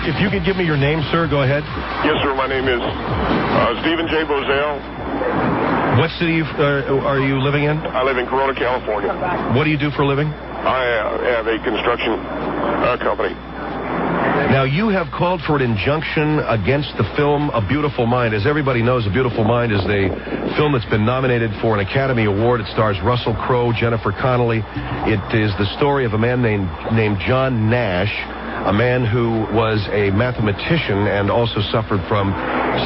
If you could give me your name, sir, go ahead. Yes, sir. My name is Stephen J. Bosell. What city are you living in? I live in Corona, California. What do you do for a living? I have a construction company. Now, you have called for an injunction against the film A Beautiful Mind. As everybody knows, A Beautiful Mind is a film that's been nominated for an Academy Award. It stars Russell Crowe, Jennifer Connelly. It is the story of a man named John Nash, a man who was a mathematician and also suffered from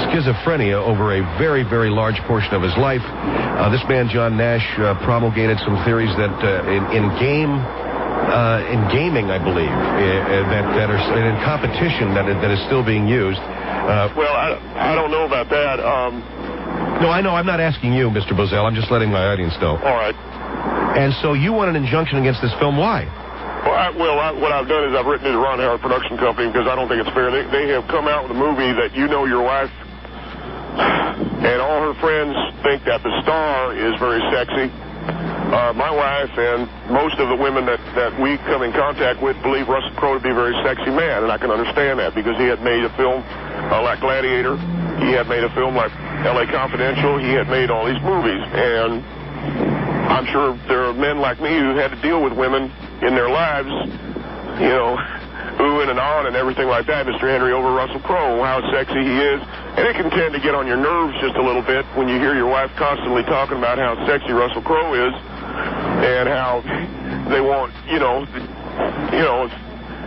schizophrenia over a very, very large portion of his life. This man, John Nash, promulgated some theories that in gaming, I believe, that are in competition that is still being used. Well, I don't know about that. No, I know. I'm not asking you, Mr. Bosell. I'm just letting my audience know. All right. And so you want an injunction against this film. Why? What I've done is I've written it to Ron Howard Production Company because I don't think it's fair. They have come out with a movie that You Know Your Wife and all her friends think that the star is very sexy. My wife and most of the women that we come in contact with believe Russell Crowe to be a very sexy man, and I can understand that because he had made a film like Gladiator. He had made a film like L.A. Confidential. He had made all these movies, and I'm sure there are men like me who had to deal with women in their lives, you know, oohing and ahhing and everything like that, Mr. Henry, over Russell Crowe, how sexy he is. And it can tend to get on your nerves just a little bit when you hear your wife constantly talking about how sexy Russell Crowe is and how they want,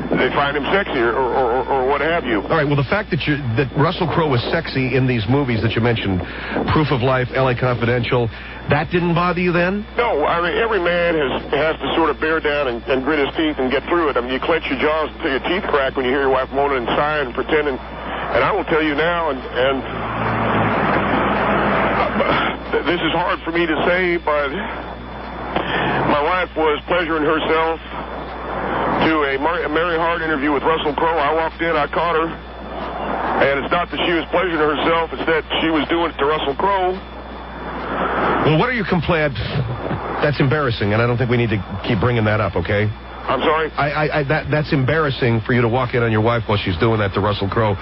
they find him sexy or what have you. All right, well, the fact that Russell Crowe was sexy in these movies that you mentioned, Proof of Life, L.A. Confidential, that didn't bother you then? No, I mean, every man has to sort of bear down and grit his teeth and get through it. I mean, you clench your jaws until your teeth crack when you hear your wife moaning and sighing and pretending. And I will tell you now, and this is hard for me to say, but my wife was pleasuring herself to a Mary Hart interview with Russell Crowe. I walked in, I caught her, and it's not that she was pleasuring herself, it's that she was doing it to Russell Crowe. Well, what are your complaints? That's embarrassing, and I don't think we need to keep bringing that up, okay? I'm sorry? That's embarrassing for you to walk in on your wife while she's doing that to Russell Crowe,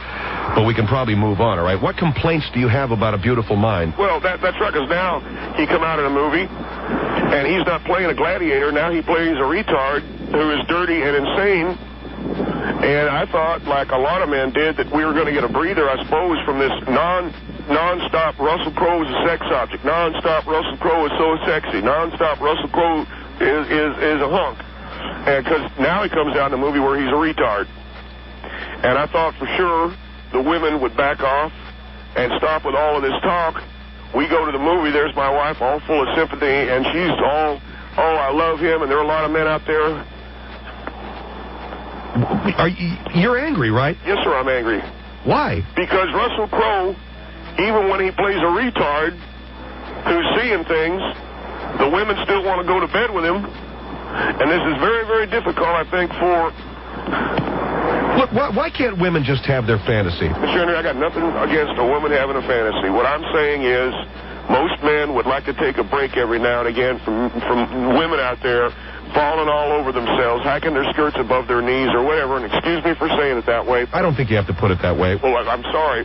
but we can probably move on, all right? What complaints do you have about A Beautiful Mind? Well, that's right, because now he come out in a movie, and he's not playing a gladiator. Now he plays a retard who is dirty and insane. And I thought, like a lot of men did, that we were going to get a breather, I suppose, from this non-stop Russell Crowe is a sex object. Non-stop Russell Crowe is so sexy. Non-stop Russell Crowe is a hunk. And because now he comes out in a movie where he's a retard. And I thought for sure the women would back off and stop with all of this talk. We go to the movie, there's my wife all full of sympathy, and she's all, oh, I love him, and there are a lot of men out there. You're angry, right? Yes, sir, I'm angry. Why? Because Russell Crowe, even when he plays a retard who's seeing things, the women still want to go to bed with him. And this is very, very difficult, I think, for... Look, why can't women just have their fantasy? Mr. Henry, I got nothing against a woman having a fantasy. What I'm saying is most men would like to take a break every now and again from women out there falling all over themselves, hiking their skirts above their knees or whatever, and excuse me for saying it that way. I don't think you have to put it that way. Well, I'm sorry,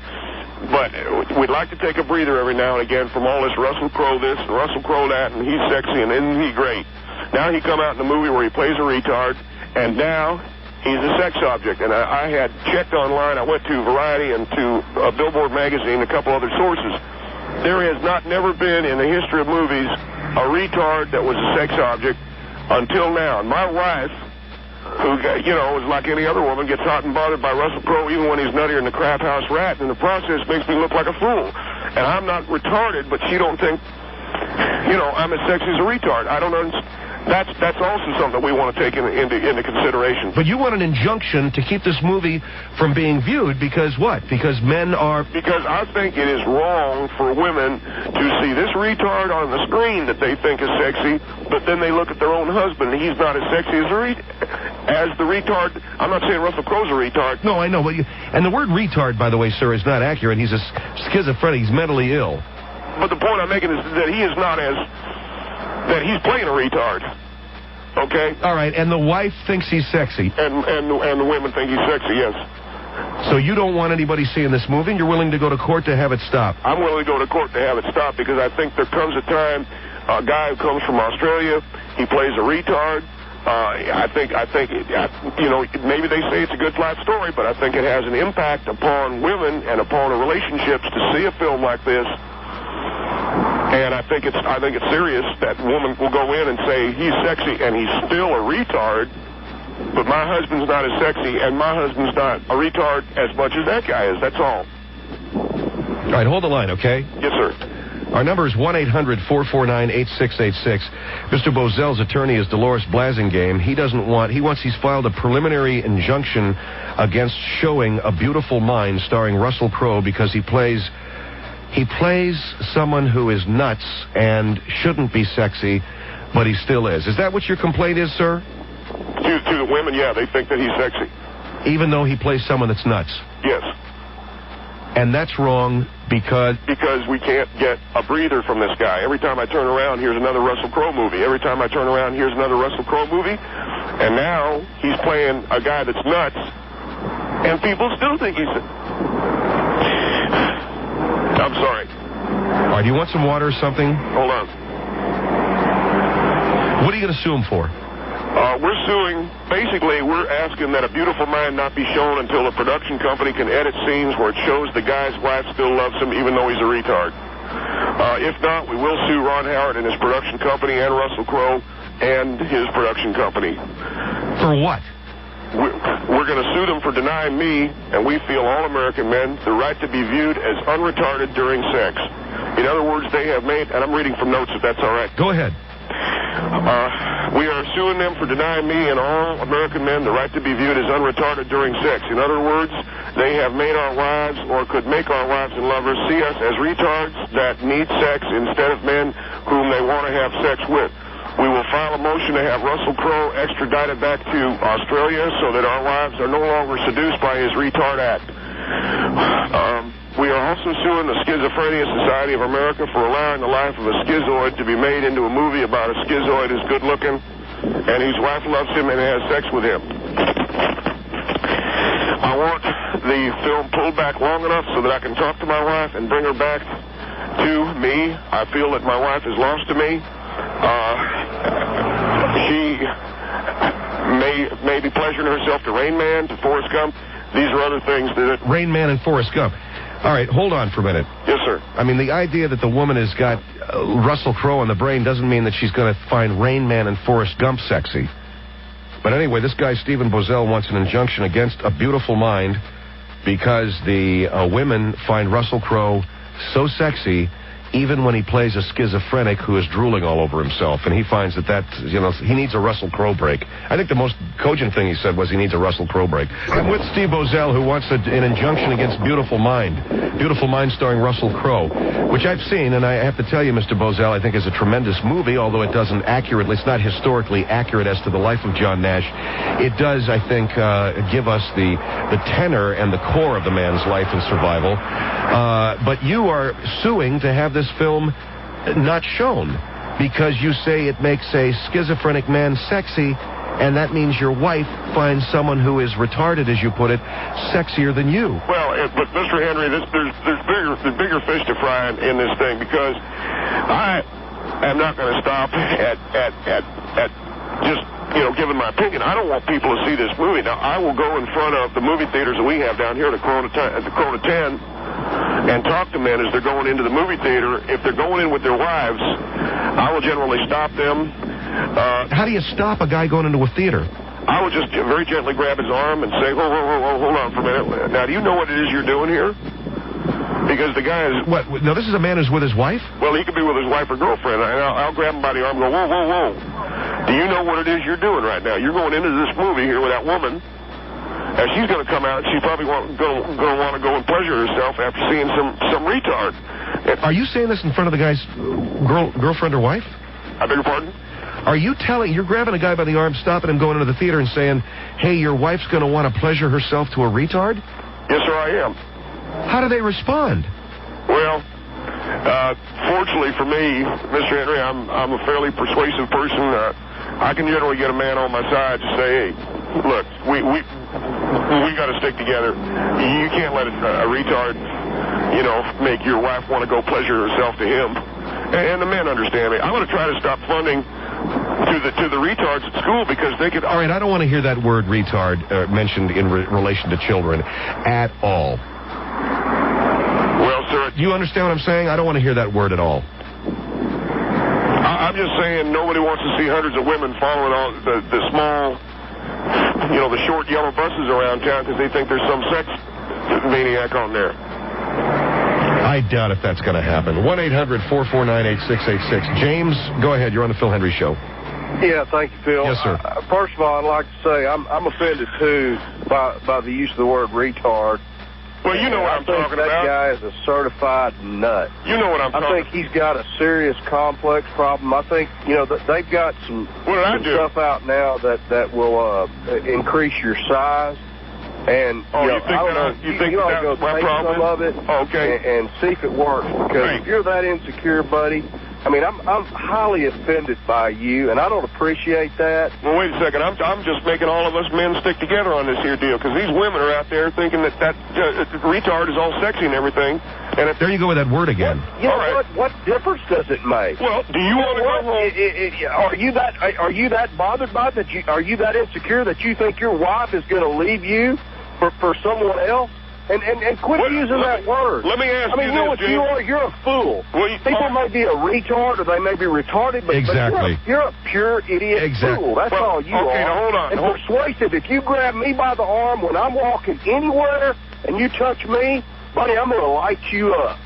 but we'd like to take a breather every now and again from all this Russell Crowe this and Russell Crowe that, and he's sexy and isn't he great. Now he come out in a movie where he plays a retard, and now he's a sex object. And I had checked online. I went to Variety and to Billboard magazine, a couple other sources. There has never been in the history of movies a retard that was a sex object until now. And my wife, who, is like any other woman, gets hot and bothered by Russell Crowe even when he's nuttier than the crap house rat, and in the process makes me look like a fool. And I'm not retarded, but she don't think, I'm as sexy as a retard. I don't understand. That's also something we want to take into consideration. But you want an injunction to keep this movie from being viewed because what? Because men are... Because I think it is wrong for women to see this retard on the screen that they think is sexy, but then they look at their own husband and he's not as sexy as the retard. I'm not saying Russell Crowe's a retard. No, I know. And the word retard, by the way, sir, is not accurate. He's a schizophrenic. He's mentally ill. But the point I'm making is that he is not as... that he's playing a retard. Okay? All right, and the wife thinks he's sexy. And the women think he's sexy, yes. So you don't want anybody seeing this movie, and you're willing to go to court to have it stopped? I'm willing to go to court to have it stopped because I think there comes a time, a guy who comes from Australia, he plays a retard. I think, you know, maybe they say it's a good flat story, but I think it has an impact upon women and upon relationships to see a film like this. And I think it's serious that woman will go in and say he's sexy and he's still a retard, but my husband's not as sexy and my husband's not a retard as much as that guy is. That's all. All right, hold the line, okay? Yes, sir. Our number is 1-800-449-8686. Mr. Bosell's attorney is Dolores Blasingame. He's filed a preliminary injunction against showing A Beautiful Mind starring Russell Crowe because he plays someone who is nuts and shouldn't be sexy, but he still is. Is that what your complaint is, sir? To the women, yeah, they think that he's sexy. Even though he plays someone that's nuts? Yes. And that's wrong because we can't get a breather from this guy. Every time I turn around, here's another Russell Crowe movie. Every time I turn around, here's another Russell Crowe movie. And now he's playing a guy that's nuts, and people still think he's... I'm sorry. All right, do you want some water or something? Hold on. What are you going to sue him for? We're suing, basically, we're asking that A Beautiful Mind not be shown until the production company can edit scenes where it shows the guy's wife still loves him even though he's a retard. If not, we will sue Ron Howard and his production company and Russell Crowe and his production company. For what? We're going to sue them for denying me, and we feel all American men, the right to be viewed as unretarded during sex. In other words, they have made, and I'm reading from notes if that's all right. Go ahead. We are suing them for denying me and all American men the right to be viewed as unretarded during sex. In other words, they have made our wives, or could make our wives and lovers, see us as retards that need sex instead of men whom they want to have sex with. We will file a motion to have Russell Crowe extradited back to Australia so that our wives are no longer seduced by his retard act. We are also suing the Schizophrenia Society of America for allowing the life of a schizoid to be made into a movie about a schizoid who's good-looking and whose wife loves him and has sex with him. I want the film pulled back long enough so that I can talk to my wife and bring her back to me. I feel that my wife is lost to me. She may be pleasuring herself to Rain Man, to Forrest Gump. These are other things that... Rain Man and Forrest Gump. All right, hold on for a minute. Yes, sir. I mean, the idea that the woman has got Russell Crowe on the brain doesn't mean that she's going to find Rain Man and Forrest Gump sexy. But anyway, this guy, Stephen Bosell, wants an injunction against A Beautiful Mind because the women find Russell Crowe so sexy even when he plays a schizophrenic who is drooling all over himself. And he finds that, he needs a Russell Crowe break. I think the most cogent thing he said was he needs a Russell Crowe break. I'm with Steve Bosell, who wants an injunction against Beautiful Mind. Beautiful Mind starring Russell Crowe, which I've seen, and I have to tell you, Mr. Bosell, I think is a tremendous movie, although it doesn't accurately, it's not historically accurate as to the life of John Nash. It does, I think, give us the tenor and the core of the man's life and survival. But you are suing to have this film not shown because you say it makes a schizophrenic man sexy, and that means your wife finds someone who is retarded, as you put it, sexier than you. Well, but Mr. Henry, there's bigger fish to fry in this thing, because I am not going to stop at just giving my opinion. I don't want people to see this movie. Now, I will go in front of the movie theaters that we have down here at the Corona 10 and talk to men as they're going into the movie theater. If they're going in with their wives, I will generally stop them. How do you stop a guy going into a theater? I will just very gently grab his arm and say, hold on for a minute. Now, do you know what it is you're doing here? Because the guy is... What? Now, this is a man who's with his wife? Well, he could be with his wife or girlfriend. I'll grab him by the arm and go, whoa. Do you know what it is you're doing right now? You're going into this movie here with that woman, and she's going to come out, and she's probably going to want to go and pleasure herself after seeing some retard. Are you saying this in front of the guy's girlfriend or wife? I beg your pardon? Are you you're grabbing a guy by the arm, stopping him, going into the theater and saying, hey, your wife's going to want to pleasure herself to a retard? Yes, sir, I am. How do they respond? Well, fortunately for me, Mr. Henry, I'm a fairly persuasive person. I can generally get a man on my side to say, hey, look, we got to stick together. You can't let a retard, you know, make your wife want to go pleasure herself to him. And the men understand me. I'm going to try to stop funding to the retards at school because they could... All right, I don't want to hear that word retard mentioned in relation to children at all. Well, sir... Do you understand what I'm saying? I don't want to hear that word at all. I'm just saying nobody wants to see hundreds of women following all the small, you know, the short yellow buses around town because they think there's some sex maniac on there. I doubt if that's going to happen. 1-800-449-8686. James, go ahead. You're on the Phil Hendry Show. Yeah, thank you, Phil. Yes, sir. First of all, I'd like to say I'm offended, too, by the use of the word retard. Well, you know what I'm talking about. That guy is a certified nut. You know what I'm talking about. I think he's got a serious complex problem. I think, you know, they've got some stuff out now that will increase your size. And, you think that's go my take problem? some of it and see if it works. Because if you're that insecure, buddy, I mean, I'm highly offended by you, and I don't appreciate that. Well, wait a second. I'm just making all of us men stick together on this here deal, because these women are out there thinking that retard is all sexy and everything. And if there you go with that word again. What difference does it make? Well, do you want to go home? Are you that bothered by that? Are you that insecure that you think your wife is going to leave you for someone else? And quit using that word. Let me ask you this, James. You're a fool. People may be a retard or they may be retarded, but you're a pure idiot fool. That's all you are. Now hold on. And persuasive, if you grab me by the arm when I'm walking anywhere and you touch me, buddy, I'm going to light you up.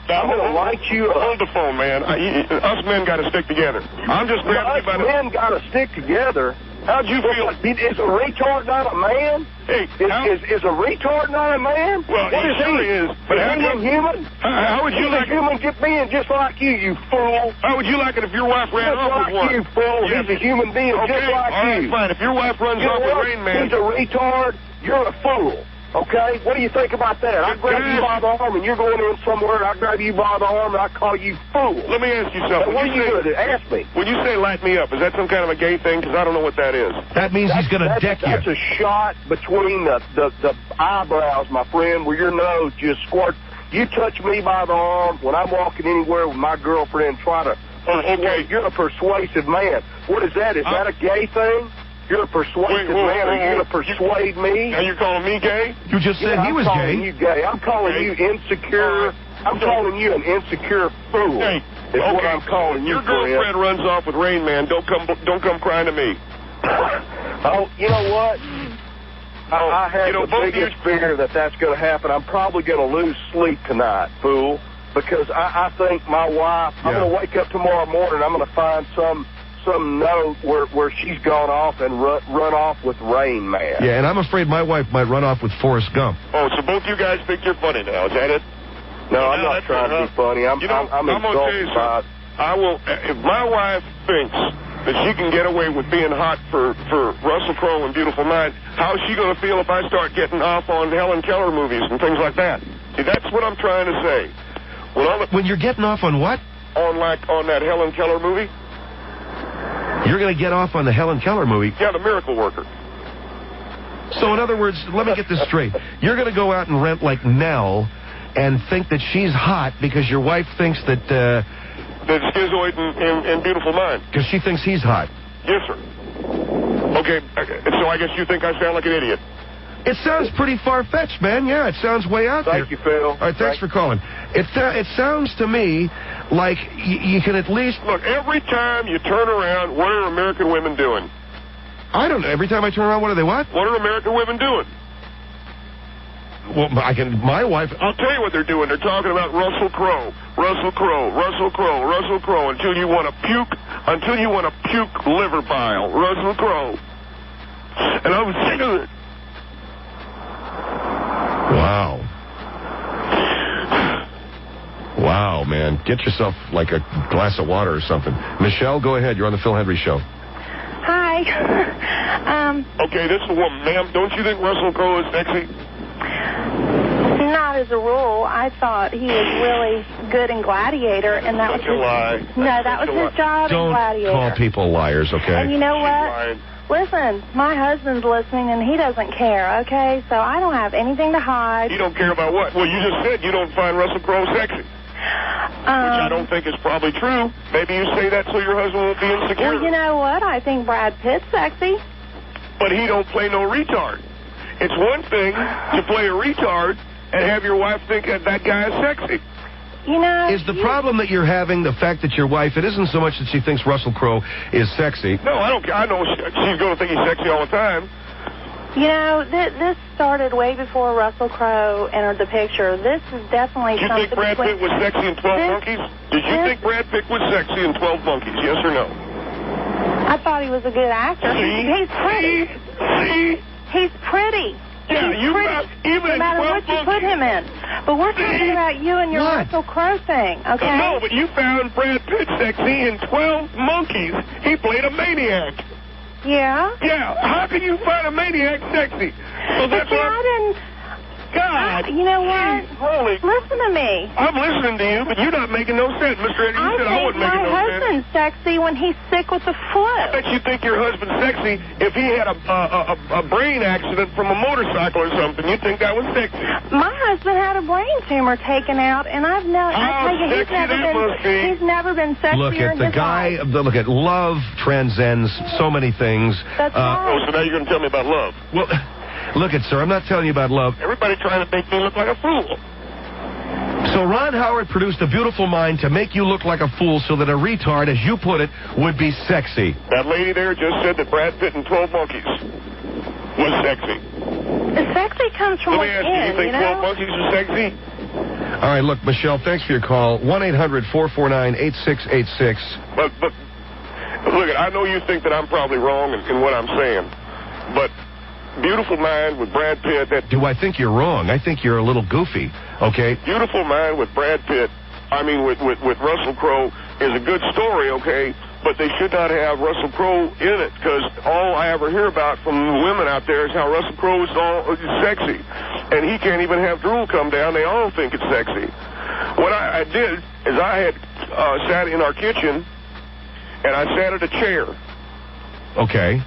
I'm going to light you up. Hold the phone, man. Us men got to stick together. I'm just grabbing you by the... Us men got to stick together. How'd you feel? Is a retard not a man? Hey, is a retard not a man? Well, what he sure is. But is he human? How would you like a human being just like you fool? How would you like it if your wife ran off with one? You fool. Yeah. He's a human being just like all right, you. Fine. If your wife runs off with Rain Man... He's a retard. You're a fool. Okay? What do you think about that? I grab you by the arm and you're going in somewhere and I grab you by the arm and I call you fool. Let me ask you something. What are you going to do? Ask me. When you say light me up, is that some kind of a gay thing? Because I don't know what that is. That means he's going to deck you. That's a shot between the eyebrows, my friend, where your nose just squirts. You touch me by the arm when I'm walking anywhere with my girlfriend, try to... You're a persuasive man. What is that? Is that a gay thing? You're a persuasive man. Are you going to persuade me? Are you calling me gay? You just said he was gay. I'm calling you gay. I'm calling you insecure. I'm calling you an insecure fool. Hey, is what I'm calling you. Your girlfriend runs off with Rain Man. Don't come crying to me. Oh, you know what? I have the biggest fear that's going to happen. I'm probably going to lose sleep tonight, fool, because I think my wife. I'm going to wake up tomorrow morning. I'm going to find some note where she's gone off and run off with Rain Man. Yeah, and I'm afraid my wife might run off with Forrest Gump. Oh, so both you guys think you're funny now, is that it? No, I'm not trying to be funny. I'm insulted by it. I will, if my wife thinks that she can get away with being hot for Russell Crowe and Beautiful Mind, how is she going to feel if I start getting off on Helen Keller movies and things like that? See, that's what I'm trying to say. When you're getting off on what? On that Helen Keller movie. You're going to get off on the Helen Keller movie? Yeah, The Miracle Worker. So, in other words, let me get this straight. You're going to go out and rent like Nell and think that she's hot because your wife thinks that... That Schizoid and Beautiful Mind. Because she thinks he's hot. Yes, sir. Okay, so I guess you think I sound like an idiot. It sounds pretty far-fetched, man. Yeah, it sounds way out there. Thank you, Phil. All right, thanks for calling. It sounds to me like you can at least... Look, every time you turn around, what are American women doing? I don't know. Every time I turn around, what are they what? What are American women doing? Well, my wife... I'll tell you what they're doing. They're talking about Russell Crowe. Russell Crowe, Russell Crowe, Russell Crowe, until you want to puke liver bile. Russell Crowe. And I'm sick of it. Wow. Wow, man. Get yourself like a glass of water or something. Michelle, go ahead. You're on the Phil Hendry Show. Hi. Okay, this is a woman. Ma'am, don't you think Russell Crowe is sexy? Not as a rule. I thought he was really good in Gladiator, and that was a lie. No, that was his job in Gladiator. Don't call people liars, okay? And you know what? Listen, my husband's listening, and he doesn't care, okay? So I don't have anything to hide. You don't care about what? Well, you just said you don't find Russell Crowe sexy. Which I don't think is probably true. Maybe you say that so your husband won't be insecure. Well, you know what? I think Brad Pitt's sexy. But he don't play no retard. It's one thing to play a retard and have your wife think that guy is sexy. You know... Is the problem that you're having the fact that your wife, it isn't so much that she thinks Russell Crowe is sexy. No, I don't care. I know she's going to think he's sexy all the time. You know, this started way before Russell Crowe entered the picture. This is definitely something... Did you think Brad Pitt was sexy in 12 Monkeys? Did you think Brad Pitt was sexy in 12 Monkeys, yes or no? I thought he was a good actor. He's pretty. He's pretty. Yeah, he's pretty. Even no matter what you put him in. But we're talking about you and your Russell Crowe thing, okay? No, but you found Brad Pitt sexy in 12 Monkeys. He played a maniac. Yeah? Yeah. How can you find a maniac sexy? So that's what I didn't... God. You know what? Holy. Listen to me. I'm listening to you, but you're not making no sense. Mr. Eddie, you said I wasn't making no sense. My husband's sexy when he's sick with the flu. I bet you think your husband's sexy if he had a brain accident from a motorcycle or something. You'd think that was sexy. My husband had a brain tumor taken out, and I've never... He's never been sexier Look at the guy... Look at love transcends so many things. That's right. Oh, so now you're going to tell me about love. Well... Look at, sir, I'm not telling you about love. Everybody trying to make me look like a fool. So Ron Howard produced A Beautiful Mind to make you look like a fool so that a retard, as you put it, would be sexy. That lady there just said that Brad Pitt in 12 Monkeys was sexy. The sexy comes from within, do you think 12 Monkeys are sexy? All right, look, Michelle, thanks for your call. 1-800-449-8686. But look, I know you think that I'm probably wrong in what I'm saying, but... Beautiful Mind with Brad Pitt. Do I think you're wrong? I think you're a little goofy, okay? Beautiful Mind with Brad Pitt, with Russell Crowe, is a good story, okay? But they should not have Russell Crowe in it, because all I ever hear about from women out there is how Russell Crowe is sexy. And he can't even have drool come down. They all think it's sexy. What I did is I had sat in our kitchen, and I sat at a chair. Okay.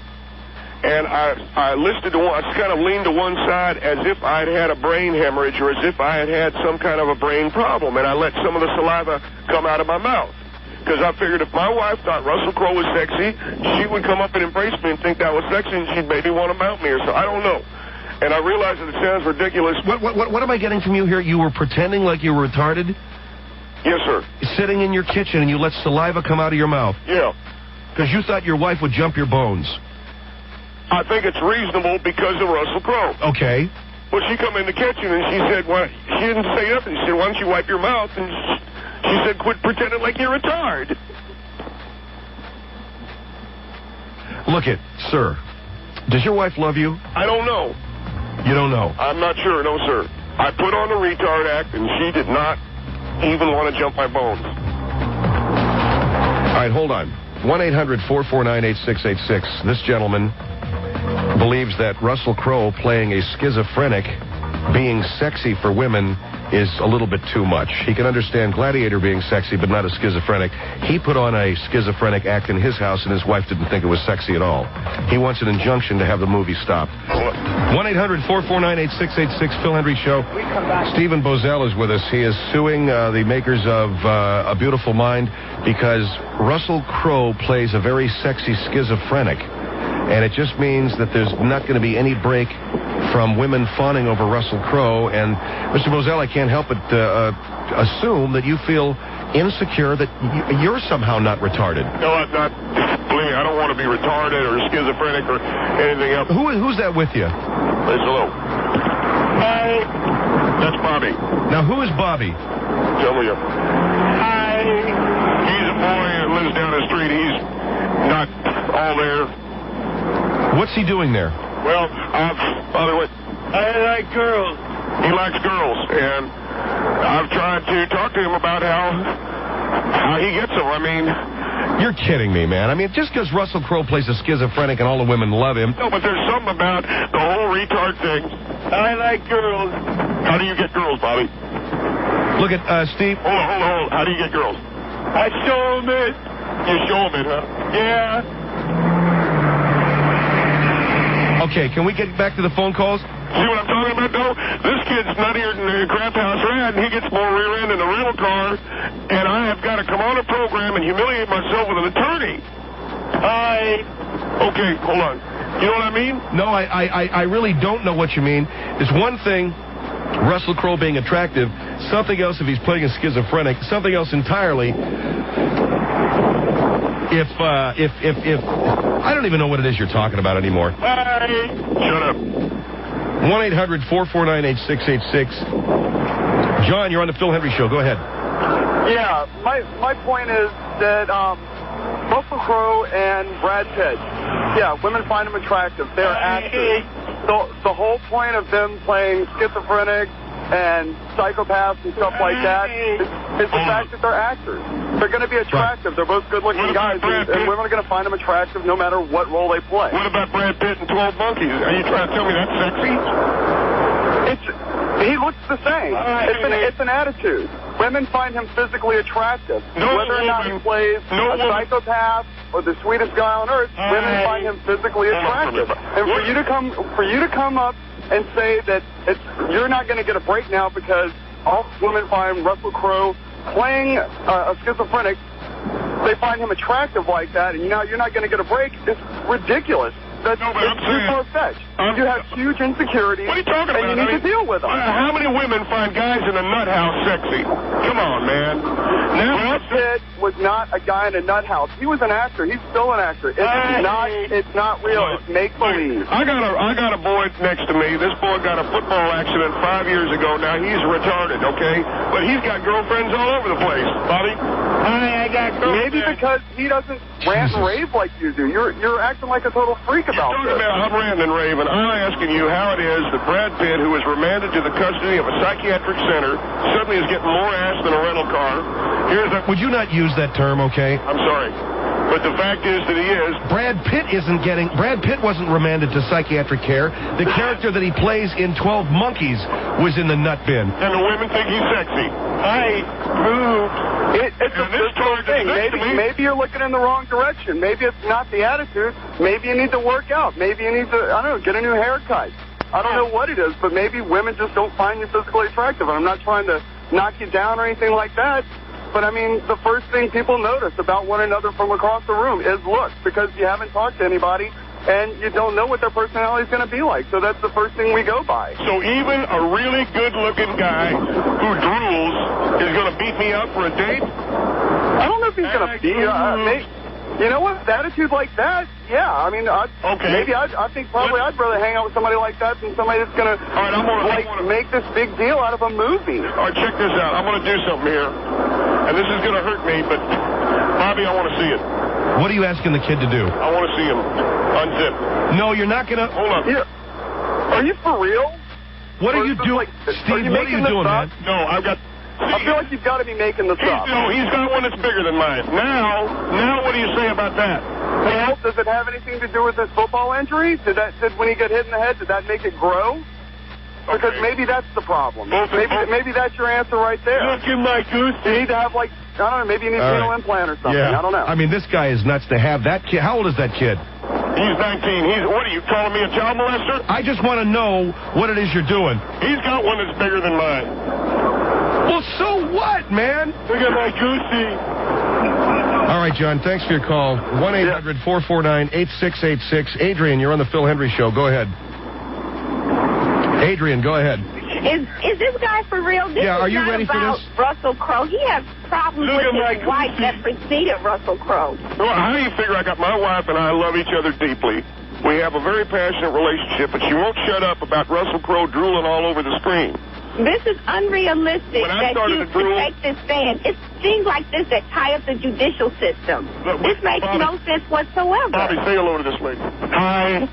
And I listed to one, I kind of leaned to one side as if I'd had a brain hemorrhage or as if I had had some kind of a brain problem. And I let some of the saliva come out of my mouth. Because I figured if my wife thought Russell Crowe was sexy, she would come up and embrace me and think that was sexy, and she'd maybe want to mount me or so. I don't know. And I realize that it sounds ridiculous. What am I getting from you here? You were pretending like you were retarded? Yes, sir. Sitting in your kitchen and you let saliva come out of your mouth? Yeah. Because you thought your wife would jump your bones? I think it's reasonable because of Russell Crowe. Okay. Well, she come in the kitchen and she said, well, she didn't say nothing. She said, why don't you wipe your mouth? And she said, quit pretending like you're a retard. Look it, sir. Does your wife love you? I don't know. You don't know? I'm not sure, no, sir. I put on the retard act and she did not even want to jump my bones. All right, hold on. 1-800-449-8686. This gentleman believes that Russell Crowe playing a schizophrenic, being sexy for women, is a little bit too much. He can understand Gladiator being sexy, but not a schizophrenic. He put on a schizophrenic act in his house, and his wife didn't think it was sexy at all. He wants an injunction to have the movie stopped. 1-800-449-8686, Phil Hendry Show. Stephen Bosell is with us. He is suing the makers of A Beautiful Mind because Russell Crowe plays a very sexy schizophrenic. And it just means that there's not going to be any break from women fawning over Russell Crowe. And, Mr. Bosell, I can't help but assume that you feel insecure that you're somehow not retarded. No, I'm not. Believe me, I don't want to be retarded or schizophrenic or anything else. Who's that with you? It's hello. Hi. That's Bobby. Now, who is Bobby? Tell me. Hi. He's a boy that lives down the street. He's not all there. What's he doing there? Well, by the way, I like girls. He likes girls, and I've tried to talk to him about how he gets them. I mean... You're kidding me, man. I mean, just because Russell Crowe plays a schizophrenic and all the women love him... No, but there's something about the whole retard thing. I like girls. How do you get girls, Bobby? Look at, Steve... Hold on. How do you get girls? I show them it. You show them it, huh? Yeah. Okay, can we get back to the phone calls? See what I'm talking about, though? This kid's nuttier than the crap house rat, and he gets more rear end in the rental car, and I have got to come on a program and humiliate myself with an attorney. Okay, hold on. You know what I mean? No, I really don't know what you mean. It's one thing, Russell Crowe being attractive, something else if he's playing a schizophrenic, something else entirely if I don't even know what it is you're talking about anymore. Shut up. 1-800-449-8686. John, you're on the Phil Hendry Show. Go ahead. Yeah, my point is that Russell Crowe and Brad Pitt, yeah, women find them attractive. They're actors. So the whole point of them playing schizophrenic and psychopaths and stuff like that is the fact that they're actors. They're going to be attractive. They're both good-looking guys, and women are going to find them attractive no matter what role they play. What about Brad Pitt and 12 Monkeys? Are you trying to tell me that's sexy? He looks the same. It's an attitude. Women find him physically attractive. Whether or not he plays a psychopath or the sweetest guy on earth, women find him physically attractive. And for you to come up and say that you're not going to get a break now because all women find Russell Crowe playing a schizophrenic, they find him attractive like that, and you're not going to get a break. It's ridiculous. It's too far-fetched. You have huge insecurities, what are you talking about? and you need to deal with them. How many women find guys in a nut house sexy? Come on, man. Brad Pitt was not a guy in a nut house. He was an actor. He's still an actor. It's not real. It's make-believe. I got a boy next to me. This boy got a football accident 5 years ago. Now, he's retarded, okay? But he's got girlfriends all over the place. Bobby? I got girlfriends. Maybe because he doesn't rant and rave like you do. You're acting like a total freak about this. You're talking about I'm ranting and raving. I'm asking you how it is that Brad Pitt, who was remanded to the custody of a psychiatric center, suddenly is getting more ass than a rental car. Would you not use that term, okay? I'm sorry. But the fact is that he is. Brad Pitt wasn't remanded to psychiatric care. The character that he plays in 12 Monkeys was in the nut bin. And the women think he's sexy. It's a physical thing. Maybe you're looking in the wrong direction. Maybe it's not the attitude. Maybe you need to work out. Maybe you need to, I don't know, get a new haircut. I don't know what it is, but maybe women just don't find you physically attractive. And I'm not trying to knock you down or anything like that. But, I mean, the first thing people notice about one another from across the room is looks, because you haven't talked to anybody and you don't know what their personality is going to be like. So that's the first thing we go by. So even a really good-looking guy who drools is going to beat me up for a date? I don't know if he's going to beat you up. You know what? Attitude like that, yeah. I mean, I think probably I'd rather hang out with somebody like that than somebody that's going to make this big deal out of a movie. All right, check this out. I'm going to do something here. And this is going to hurt me, but, Bobby, I want to see it. What are you asking the kid to do? I want to see him unzip. No, you're not going to... Hold on. Yeah. Are you for real? What are you doing? Steve, what are you doing, man? No, I've got... I feel like you've got to be making this up. No, he's got one that's bigger than mine. Now, what do you say about that? Well, does it have anything to do with his football injury? Did when he got hit in the head, did that make it grow? Because maybe that's the problem. Maybe that's your answer right there. Look at my goose. You need to have, like, I don't know, maybe you need a renal implant or something. Yeah. I don't know. I mean, this guy is nuts to have that kid. How old is that kid? He's 19. What are you, calling me a child molester? I just want to know what it is you're doing. He's got one that's bigger than mine. Well, so what, man? Look at my goosey. All right, John, thanks for your call. 1-800-449-8686. Adrian, you're on the Phil Hendry Show. Go ahead. Adrian, go ahead. Is this guy for real? Are you ready for this? Russell Crowe. He has problems with his wife that preceded Russell Crowe. Well, how do you figure I got my wife and I love each other deeply? We have a very passionate relationship, but she won't shut up about Russell Crowe drooling all over the screen. This is unrealistic that you take this stand. It seems like this that tie up the judicial system. This makes no sense whatsoever. Bobby, say hello to this lady. Hi.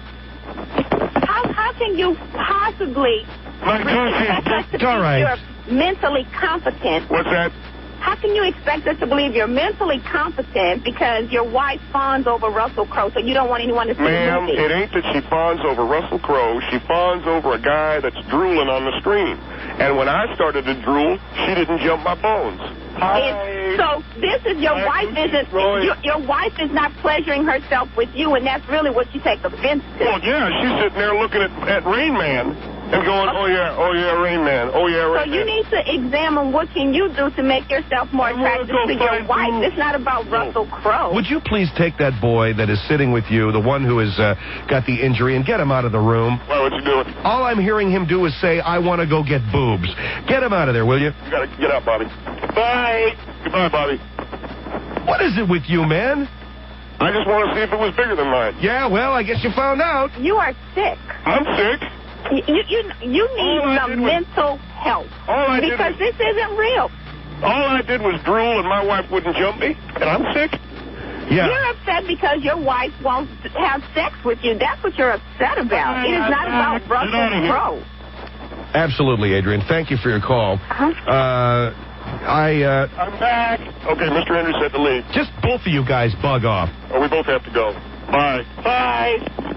How can you possibly It's all right. you're mentally competent? What's that? How can you expect us to believe you're mentally competent because your wife fawns over Russell Crowe, so you don't want anyone to see the movie? Ma'am, it ain't that she fawns over Russell Crowe. She fawns over a guy that's drooling on the screen. And when I started to drool, she didn't jump my bones. So this is your wife isn't, your wife is not pleasuring herself with you, and that's really what you take offense to. Well, yeah, she's sitting there looking at Rain Man and going, oh yeah, Rain Man, oh yeah, Rain Man. So you need to examine what can you do to make yourself more attractive to your wife. It's not about Russell Crowe. Would you please take that boy that is sitting with you, the one who has got the injury, and get him out of the room? Why would you do it? All I'm hearing him do is say, I want to go get boobs. Get him out of there, will you? You got to get out, Bobby. Bye. Goodbye, Bobby. What is it with you, man? I just want to see if it was bigger than mine. Yeah, well, I guess you found out. You are sick. I'm sick. You need some mental help. Because this isn't real. All I did was drool and my wife wouldn't jump me, and I'm sick. Yeah. You're upset because your wife won't have sex with you. That's what you're upset about. It is not about Russell Crowe. Absolutely, Adrian. Thank you for your call. I'm back. Okay, Mr. Henry said to leave. Just both of you guys bug off. Oh, we both have to go. Bye. Bye.